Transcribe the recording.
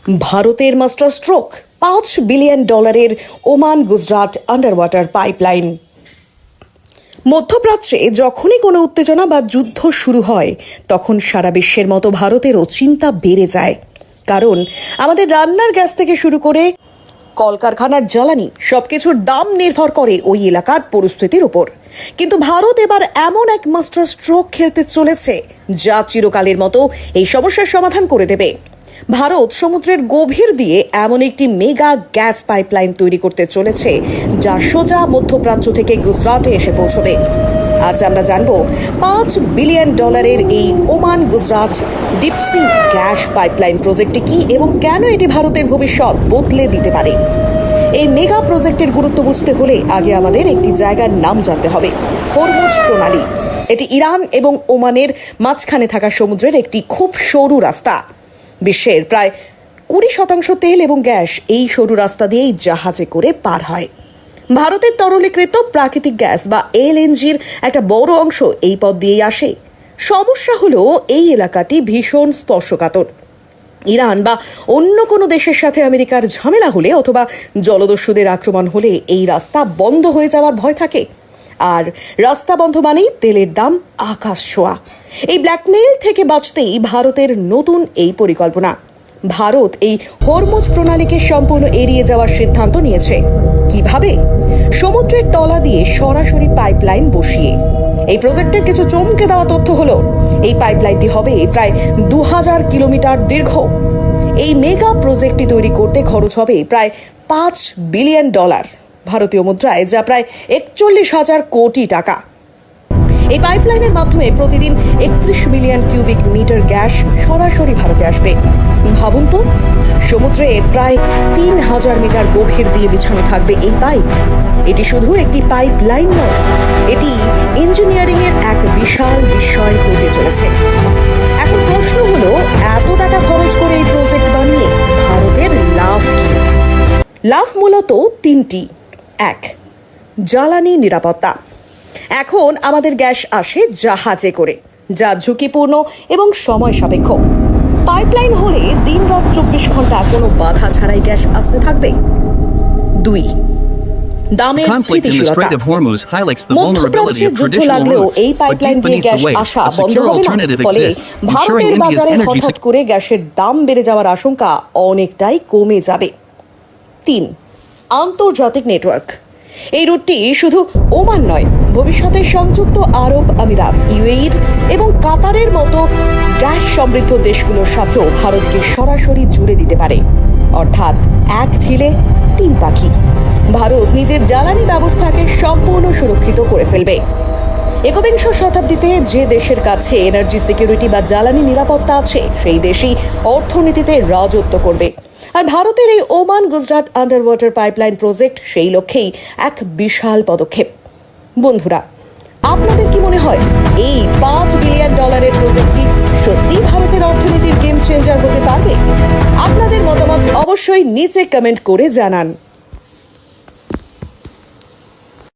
ভারতের master stroke $5 billion Oman Gujarat under water pipeline. মধ্যপ্রাচ্যে যখনই কোনো উত্তেজনা বা যুদ্ধ শুরু হয় তখন সারা বিশ্বের মতো ভারতেরও চিন্তা বেড়ে যায়, কারণ আমাদের রান্নার গ্যাস থেকে শুরু করে কলকারখানার জ্বালানি সবকিছুর দাম নির্ভর করে ওই এলাকার পরিস্থিতির উপর। কিন্তু ভারত এবার এমন এক মাস্টার স্ট্রোক খেলতে চলেছে যা চিরকালের মতো এই সমস্যার সমাধান করে দেবে। ভারত সমুদ্রের গভীর দিয়ে এমন একটি মেগা গ্যাস পাইপলাইন তৈরি করতে চলেছে যা সোজা মধ্যপ্রাচ্য থেকে গুজরাটে এসে পৌঁছবে। আজ আমরা জানব $5 বিলিয়ন এই Oman Gujarat deep sea gas pipeline প্রজেক্টটি কি এবং কেন এটি ভারতের ভবিষ্যৎ বদলে দিতে পারে। এই মেগা প্রজেক্টের গুরুত্ব বুঝতে হলে আগে আমাদের একটি জায়গার নাম জানতে হবে, হরমুজ প্রণালী। এটি ইরান এবং ওমানের মাঝখানে থাকা সমুদ্রের একটি খুব সরু রাস্তা। বিশ্বের প্রায় 20% তেল এবং গ্যাস এই সরু রাস্তা দিয়েই জাহাজে করে পার হয়। ভারতের তরলীকৃত প্রাকৃতিক গ্যাস বা এলএনজির একটা বড় অংশ এই পথ দিয়েই আসে। সমস্যা হলো এই এলাকাটি ভীষণ স্পর্শকাতর। ইরান বা অন্য কোনো দেশের সাথে আমেরিকার ঝামেলা হলে অথবা জলদস্যুদের আক্রমণ হলে এই রাস্তা বন্ধ হয়ে যাওয়ার ভয় থাকে। আর রাস্তা বন্ধ মানেই তেলের দাম আকাশ ছোঁয়া। এই ব্ল্যাকমেইল থেকে বাঁচতেই ভারতের নতুন এই পরিকল্পনা। ভারত এই হরমুজ প্রণালীকে সম্পূর্ণ এড়িয়ে যাওয়ার সিদ্ধান্ত নিয়েছে। কিভাবে? সমুদ্রের তলা দিয়ে সরাসরি পাইপলাইন বসিয়ে। এই প্রজেক্টের কিছু চমকে দেওয়া তথ্য হলো, এই পাইপলাইনটি হবে প্রায় 2000 কিলোমিটার দীর্ঘ। এই মেগা প্রজেক্টটি তৈরি করতে খরচ হবে প্রায় $5 বিলিয়ন ভারতীয় মুদ্রায়, যা প্রায় 41,000 কোটি টাকা। এই পাইপলাইনের মাধ্যমে প্রতিদিন 31 মিলিয়ন কিউবিক মিটার গ্যাস সরাসরি ভারতে আসবে। ভাবুন তো, সমুদ্রে প্রায় 3000 মিটার গভীর দিয়ে বিছানো থাকবে এই পাইপ। এটি শুধু একটি পাইপলাইন নয়, এটি ইঞ্জিনিয়ারিং এর এক বিশাল বিষয় হতে চলেছে। এখন প্রশ্ন হলো, এত টাকা খরচ করে এই প্রজেক্ট বানিয়ে ভারতের লাভ কি? লাভ মূলত তিনটি। 1. জ্বালানি নিরাপত্তা। এখন আমাদের গ্যাস আসে জাহাজে করে, যা ঝুঁকিপূর্ণ এবং সময় সাপেক্ষ। পাইপলাইন হলে দিন-রাত 24 ঘন্টা কোনো বাধা ছাড়াই গ্যাস আসতে থাকবে। 2. দামের স্থিতিশীলতা। মধ্যপ্রাচ্যে যুদ্ধ লাগলেও এই পাইপলাইন দিয়ে গ্যাস আসা বন্ধ হবে না, ফলে ভারতের বাজারে হঠাৎ করে গ্যাসের দাম বেড়ে যাওয়ার আশঙ্কা অনেকটাই কমে যাবে। 3. আন্তর্জাতিক নেটওয়ার্ক। এই রুটটি শুধু ওমান নয়, ভবিষ্যতে সংযুক্ত আরব আমিরাত, ইউএই এবং কাতারের মতো গ্যাস সমৃদ্ধ দেশগুলোর সাথেও ভারতকে সরাসরি জুড়ে দিতে পারে। অর্থাৎ এক ঢিলে 3 পাখি। ভারত নিজের জ্বালানি ব্যবস্থাকে সম্পূর্ণ সুরক্ষিত করে ফেলবে। 21 শতাব্দীতে যে দেশের কাছে এনার্জি সিকিউরিটি বা জ্বালানি নিরাপত্তা আছে, সেই দেশই অর্থনীতিতে রাজত্ব করবে। আর ভারতের এই Oman Gujarat under water pipeline project সেই লক্ষ্যেই এক বিশাল পদক্ষেপ। বন্ধুরা, আপনাদের কি মনে হয় এই $5 বিলিয়ন প্রজেক্ট কি সত্যি ভারতের অর্থনীতির গেম চেঞ্জার হতে পারবে? আপনাদের মতামত অবশ্যই নিচে কমেন্ট করে জানান।